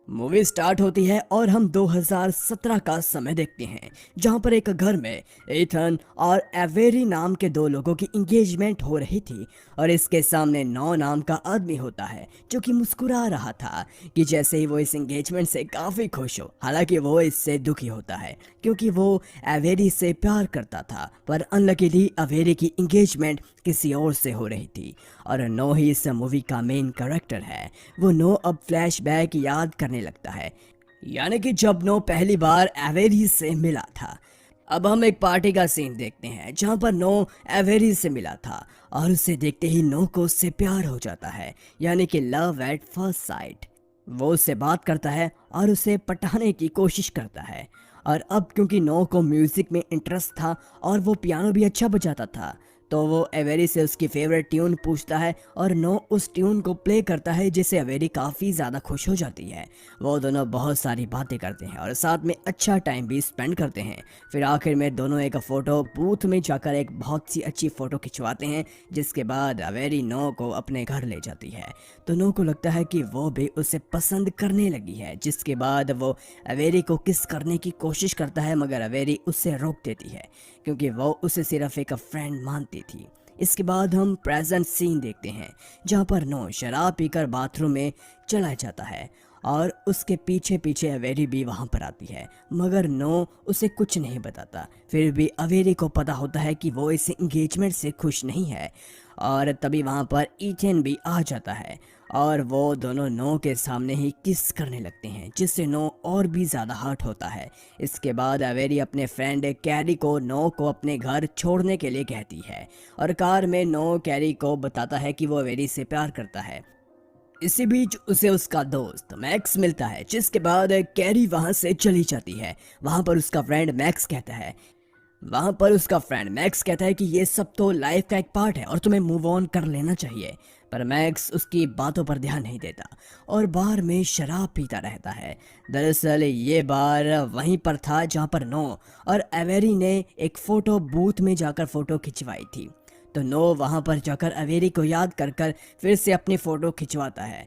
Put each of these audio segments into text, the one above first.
Movie start होती है और हम 2017 का समय देखते हैं, जहां पर एक घर में एथन और एवेरी नाम के दो लोगों की इंगेजमेंट हो रही थी। और इसके सामने नौ नाम का आदमी होता है जो कि मुस्कुरा रहा था कि जैसे ही वो इस इंगेजमेंट से काफ़ी खुश हो। हालांकि वो इससे दुखी होता है क्योंकि वो एवेरी से प्यार करता था, पर अनलकीली एवेरी की इंगेजमेंट किसी और से हो रही थी। और नो ही इस मूवी का मेन कैरेक्टर है। वो नो अब फ्लैशबैक याद करने लगता है, यानी कि जब नो पहली बार एवेरी से मिला था। अब हम एक पार्टी का सीन देखते हैं जहां पर नो एवेरी से मिला था और उसे देखते ही नो को उससे प्यार हो जाता है, यानी कि लव एट फर्स्ट साइट। वो उससे बात करता है और उसे पटाने की कोशिश करता है। और अब क्योंकि नो को म्यूजिक में इंटरेस्ट था और वो पियानो भी अच्छा बजाता था, तो वो एवेरी से उसकी फेवरेट ट्यून पूछता है और नो उस ट्यून को प्ले करता है, जिससे एवेरी काफ़ी ज़्यादा खुश हो जाती है। वो दोनों बहुत सारी बातें करते हैं और साथ में अच्छा टाइम भी स्पेंड करते हैं। फिर आखिर में दोनों एक फ़ोटो बूथ में जाकर एक बहुत सी अच्छी फ़ोटो खिंचवाते हैं, जिसके बाद एवेरी नो को अपने घर ले जाती है। तो नो को लगता है कि वो भी उसे पसंद करने लगी है, जिसके बाद वो एवेरी को किस करने की कोशिश करता है, मगर एवेरी उससे रोक देती है क्योंकि वो उसे सिर्फ एक फ्रेंड मानती थी। इसके बाद हम प्रेजेंट सीन देखते हैं जहाँ पर नो शराब पीकर बाथरूम में चला जाता है और उसके पीछे पीछे अवेरी भी वहाँ पर आती है, मगर नो उसे कुछ नहीं बताता। फिर भी अवेरी को पता होता है कि वो इस एंगेजमेंट से खुश नहीं है। और तभी वहाँ पर ईथन भी आ जाता है और वो दोनों नो के सामने ही किस करने लगते हैं, जिससे नो और भी ज़्यादा हर्ट होता है। इसके बाद अवेरी अपने फ्रेंड कैरी को नो को अपने घर छोड़ने के लिए कहती है और कार में नो कैरी को बताता है कि वो अवेरी से प्यार करता है। इसी बीच उसे उसका दोस्त मैक्स मिलता है, जिसके बाद कैरी वहां से चली जाती है। वहां पर उसका फ्रेंड मैक्स कहता है कि ये सब तो लाइफ का एक पार्ट है और तुम्हें मूव ऑन कर लेना चाहिए। पर मैक्स उसकी बातों पर ध्यान नहीं देता और बार में शराब पीता रहता है। दरअसल ये बार वहीं पर था जहां पर नो और एवेरी ने एक फोटो बूथ में जाकर फोटो खिंचवाई थी। तो नो वहां पर जाकर एवेरी को याद कर कर फिर से अपनी फोटो खिंचवाता है।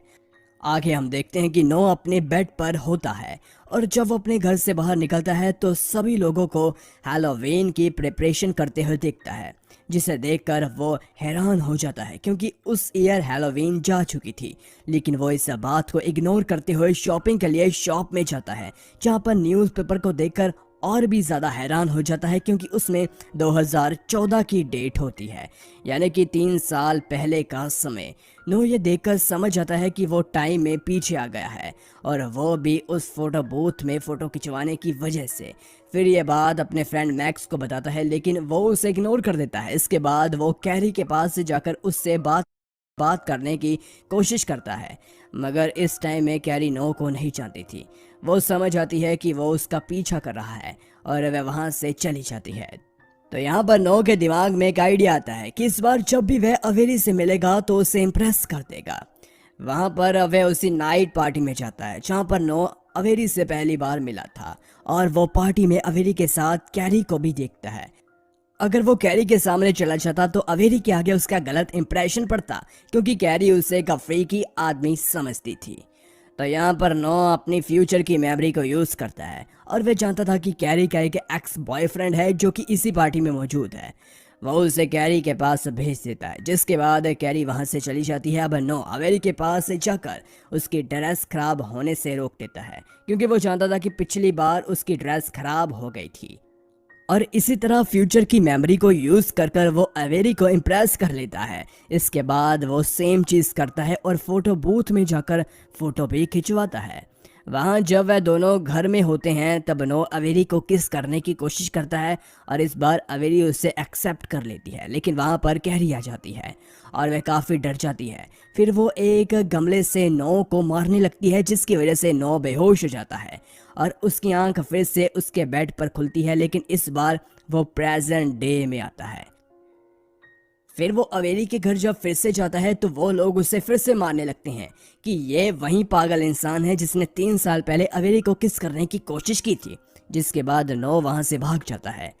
आगे हम देखते हैं कि नो अपने बेड पर होता है और जब वो अपने घर से बाहर निकलता है तो सभी लोगों को हैलोवीन की प्रिपरेशन करते हुए देखता है, जिसे देखकर वो हैरान हो जाता है क्योंकि उस ईयर हैलोवीन जा चुकी थी। लेकिन वो इस बात को इग्नोर करते हुए शॉपिंग के लिए शॉप में जाता है, जहाँ पर न्यूज़पेपर को देखकर और भी ज़्यादा हैरान हो जाता है क्योंकि उसमें 2014 की डेट होती है, यानी कि 3 साल पहले का समय। नो ये देखकर समझ आता है कि वो टाइम में पीछे आ गया है और वो भी उस फोटो बूथ में फ़ोटो खिंचवाने की वजह से। फिर ये बात अपने फ्रेंड मैक्स को बताता है, लेकिन वो उसे इग्नोर कर देता है। इसके बाद वो कैरी के पास से जाकर उससे बात बात करने की कोशिश करता है, मगर इस टाइम में कैरी नो को नहीं जानती थी। वो समझ आती है कि वो उसका पीछा कर रहा है और वह वहां से चली जाती है। तो यहाँ पर नो के दिमाग में एक आइडिया आता है कि इस बार जब भी वह अवेरी से मिलेगा तो उसे इम्प्रेस कर देगा। वहां पर वह उसी नाइट पार्टी में जाता है जहाँ पर नो अवेरी से पहली बार मिला था और वो पार्टी में अवेरी के साथ कैरी को भी देखता है। अगर वो कैरी के सामने चला जाता तो अवेरी के आगे उसका गलत इंप्रेशन पड़ता, क्योंकि कैरी उसे एक अफ्रीकी आदमी समझती थी। तो यहाँ पर नो अपनी फ्यूचर की मेमोरी को यूज करता है और वह जानता था कि कैरी का एक एक्स बॉयफ्रेंड है जो कि इसी पार्टी में मौजूद है। वो उसे कैरी के पास भेज देता है, जिसके बाद कैरी वहां से चली जाती है। अब नो अवेरी के पास से जाकर उसकी ड्रेस खराब होने से रोक देता है क्योंकि वो जानता था कि पिछली बार उसकी ड्रेस खराब हो गई थी। और इसी तरह फ्यूचर की मेमोरी को यूज कर कर वो अवेरी को इम्प्रेस कर लेता है। इसके बाद वो सेम चीज करता है और फोटो बूथ में जाकर फोटो भी खिंचवाता है। वहाँ जब वह दोनों घर में होते हैं तब नो अवेरी को किस करने की कोशिश करता है और इस बार अवेरी उसे एक्सेप्ट कर लेती है, लेकिन वहाँ पर कैरी आ जाती है और वह काफ़ी डर जाती है। फिर वो एक गमले से नो को मारने लगती है, जिसकी वजह से नो बेहोश हो जाता है और उसकी आंख फिर से उसके बेड पर खुलती है, लेकिन इस बार वो प्रेजेंट डे में आता है। फिर वो अवेरी के घर जब फिर से जाता है तो वो लोग उसे फिर से मारने लगते हैं कि ये वही पागल इंसान है जिसने 3 साल पहले अवेरी को किस करने की कोशिश की थी। जिसके बाद नो वहां से भाग जाता है।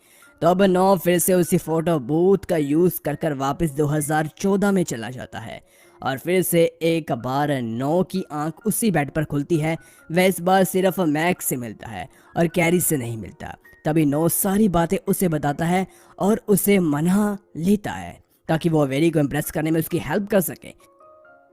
तो अब नो फिर से उसी फोटो बूथ का यूज कर कर वापस 2014 में चला जाता है और फिर से एक बार नो की आंख उसी बेड पर खुलती है। वह इस बार सिर्फ मैक्स से मिलता है और कैरी से नहीं मिलता। तभी नो सारी बातें उसे बताता है और उसे मना लेता है ताकि वो अवेरी को इम्प्रेस करने में उसकी हेल्प कर सके।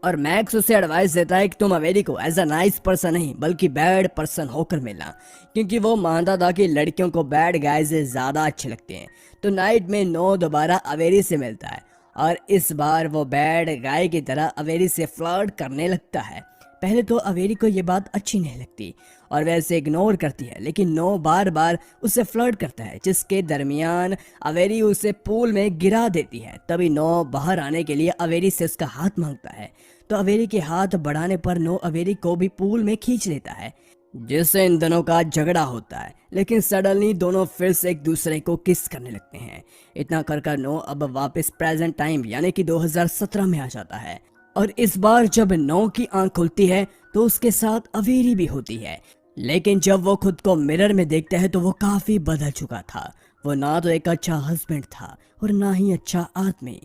और मैक्स उसे एडवाइस देता है कि तुम अवेरी को एज अ नाइस पर्सन नहीं बल्कि बैड पर्सन होकर मिलना, क्योंकि वो मानता था कि लड़कियों को बैड गाइज ज़्यादा अच्छे लगते हैं। तो नाइट में नो दोबारा अवेरी से मिलता है और इस बार वो बैड गाय की तरह अवेरी से फ्लर्ट करने लगता है। पहले तो अवेरी को ये बात अच्छी नहीं लगती और वह उसे इग्नोर करती है, लेकिन नो बार बार उससे फ्लर्ट करता है, जिसके दरमियान अवेरी उसे पूल में गिरा देती है। तभी नो बाहर आने के लिए अवेरी से उसका हाथ मांगता है, तो अवेरी के हाथ बढ़ाने पर नो अवेरी को भी पूल में खींच लेता है, जिससे इन दोनों का झगड़ा होता है। लेकिन सडनली दोनों फिर से एक दूसरे को किस करने लगते हैं। इतना कर नो अब वापस प्रेजेंट टाइम यानी कि 2017 में आ जाता है। और इस बार जब नो की आंख खुलती है तो उसके साथ अवेरी भी होती है, लेकिन जब वो खुद को मिरर में देखता है तो वो काफी बदल चुका था। वो ना तो एक अच्छा हस्बैंड था और ना ही अच्छा आदमी।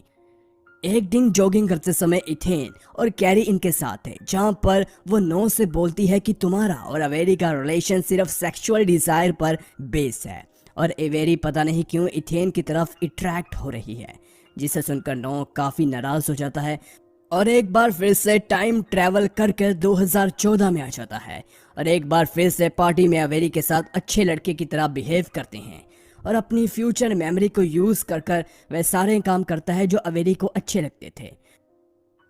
एक दिन जॉगिंग करते समय इथेन और कैरी इनके साथ है, जहां पर वो नो से बोलती है कि तुम्हारा और अवेरी का रिलेशन सिर्फ सेक्सुअल डिजायर पर बेस है। और अवेरी पता नहीं क्यों इथेन की तरफ अट्रैक्ट हो रही है, जिसे सुनकर नो काफी नाराज हो जाता है और एक बार फिर से टाइम ट्रैवल करके 2014 में आ जाता है। और एक बार फिर से पार्टी में अवेरी के साथ अच्छे लड़के की तरह बिहेव करते हैं और अपनी फ्यूचर मेमोरी को यूज कर वह सारे काम करता है जो अवेरी को अच्छे लगते थे।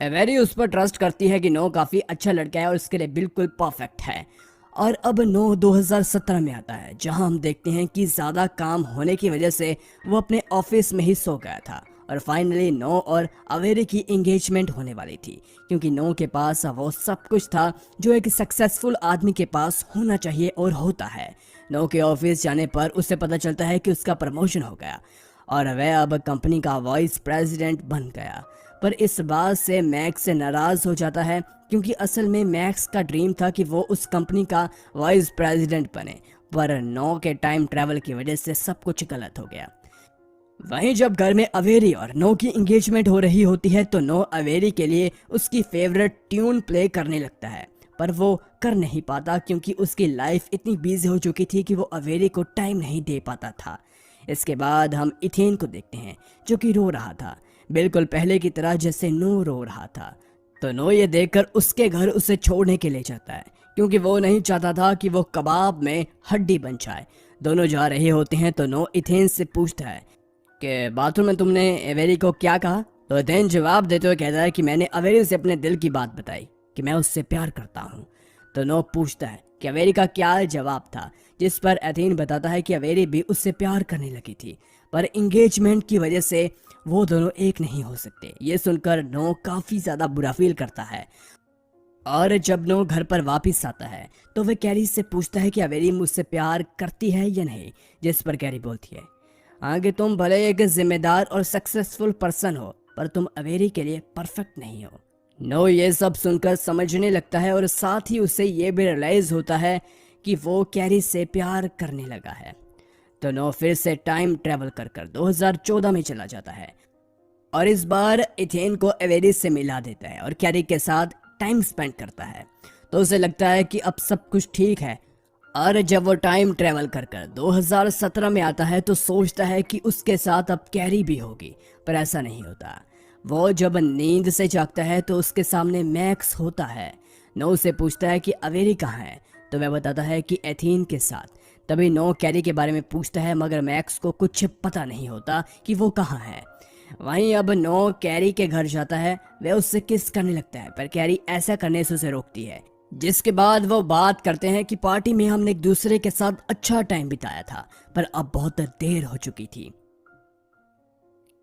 अवेरी उस पर ट्रस्ट करती है कि नो काफी अच्छा लड़का है और उसके लिए बिल्कुल परफेक्ट है। और अब नो 2017 में आता है, जहां हम देखते हैं कि ज्यादा काम होने की वजह से वो अपने ऑफिस में ही सो गया था और फाइनली नो और अवेरी की एंगेजमेंट होने वाली थी, क्योंकि नो के पास वो सब कुछ था जो एक सक्सेसफुल आदमी के पास होना चाहिए और होता है। नो के ऑफिस जाने पर उसे पता चलता है कि उसका प्रमोशन हो गया और वह अब कंपनी का वाइस प्रेसिडेंट बन गया। पर इस बात से मैक्स से नाराज हो जाता है, क्योंकि असल में मैक्स का ड्रीम था कि वो उस कंपनी का वाइस प्रेसिडेंट बने, पर नो के टाइम ट्रैवल की वजह से सब कुछ गलत हो गया। वहीं जब घर में अवेरी और नो की एंगेजमेंट हो रही होती है तो नो अवेरी के लिए उसकी फेवरेट ट्यून प्ले करने लगता है, पर वो कर नहीं पाता क्योंकि उसकी लाइफ इतनी बिजी हो चुकी थी कि वो अवेरी को टाइम नहीं दे पाता था। इसके बाद हम इथेन को देखते हैं, जो कि रो रहा था, बिल्कुल पहले की तरह जैसे नो रो रहा था। तो नो ये देखकर उसके घर उसे छोड़ने के लिए जाता है, क्योंकि वो नहीं चाहता था कि वो कबाब में हड्डी बन जाए। दोनों जा रहे होते हैं तो नो इथेन से पूछता है कि बाथरूम में तुमने अवेरी को क्या कहा। तो इथेन जवाब देते हुए कहता है कि मैंने अवेरी से अपने दिल की बात बताई कि मैं उससे प्यार करता हूँ। तो नो पूछता है कि अवेरी का क्या जवाब था, जिस पर एथेन बताता है कि अवेरी भी उससे प्यार करने लगी थी, पर एंगेजमेंट की वजह से वो दोनों एक नहीं हो सकते। ये सुनकर नो काफी ज्यादा बुरा फील करता है और जब नो घर पर वापस आता है तो वह कैरी से पूछता है कि अवेरी मुझसे प्यार करती है या नहीं, जिस पर कैरी बोलती है आगे तुम भले एक जिम्मेदार और सक्सेसफुल पर्सन हो, पर तुम अवेरी के लिए परफेक्ट नहीं हो। नो ये सब सुनकर समझने लगता है और साथ ही उसे ये भी रियलाइज होता है कि वो कैरी से प्यार करने लगा है। तो नो फिर से टाइम ट्रेवल कर 2014 में चला जाता है और इस बार इथेन को अवेरी से मिला देता है और कैरी के साथ टाइम स्पेंड करता है। तो उसे लगता है कि अब सब कुछ ठीक है। और जब वो टाइम ट्रेवल कर 2017 में आता है तो सोचता है कि उसके साथ अब कैरी भी होगी, पर ऐसा नहीं होता। वो जब नींद से जागता है तो उसके सामने मैक्स होता है। नो से पूछता है कि अवेरी कहाँ है, तो वह बताता है कि एथेन के साथ। तभी नो कैरी के बारे में पूछता है, मगर मैक्स को कुछ पता नहीं होता कि वो कहाँ है। वहीं अब नो कैरी के घर जाता है, वह उससे किस करने लगता है, पर कैरी ऐसा करने से उसे रोकती है। जिसके बाद वो बात करते हैं कि पार्टी में हमने एक दूसरे के साथ अच्छा टाइम बिताया था, पर अब बहुत देर हो चुकी थी,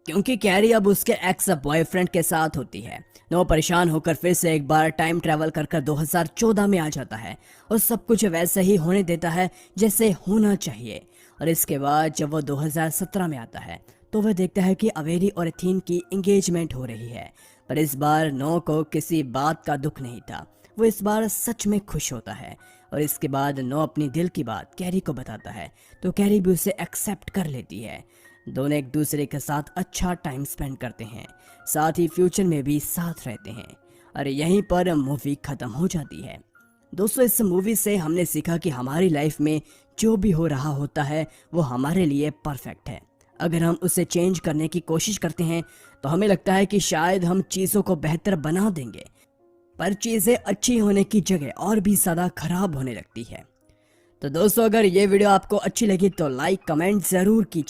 क्योंकि कैरी अब उसके एक्स बॉयफ्रेंड के साथ होती है। नो परेशान होकर फिर से एक बार टाइम ट्रैवल कर 2014 में आ जाता है और सब कुछ वैसे ही होने देता है जैसे होना चाहिए। और इसके बाद जब वो 2017 में आता है तो वह देखता है कि अवेरी और एथेन की एंगेजमेंट हो रही है, पर इस बार नो को किसी बात का दुख नहीं था। वो इस बार सच में खुश होता है और इसके बाद नो अपनी दिल की बात कैरी को बताता है, तो कैरी भी उसे एक्सेप्ट कर लेती है। दोनों एक दूसरे के साथ अच्छा टाइम स्पेंड करते हैं, साथ ही फ्यूचर में भी साथ रहते हैं। और यहीं पर मूवी खत्म हो जाती है। दोस्तों, इस मूवी से हमने सीखा कि हमारी लाइफ में जो भी हो रहा होता है वो हमारे लिए परफेक्ट है। अगर हम उसे चेंज करने की कोशिश करते हैं तो हमें लगता है कि शायद हम चीज़ों को बेहतर बना देंगे, पर चीज़ें अच्छी होने की जगह और भी ज़्यादा खराब होने लगती है। तो दोस्तों, अगर ये वीडियो आपको अच्छी लगी तो लाइक कमेंट ज़रूर कीजिए।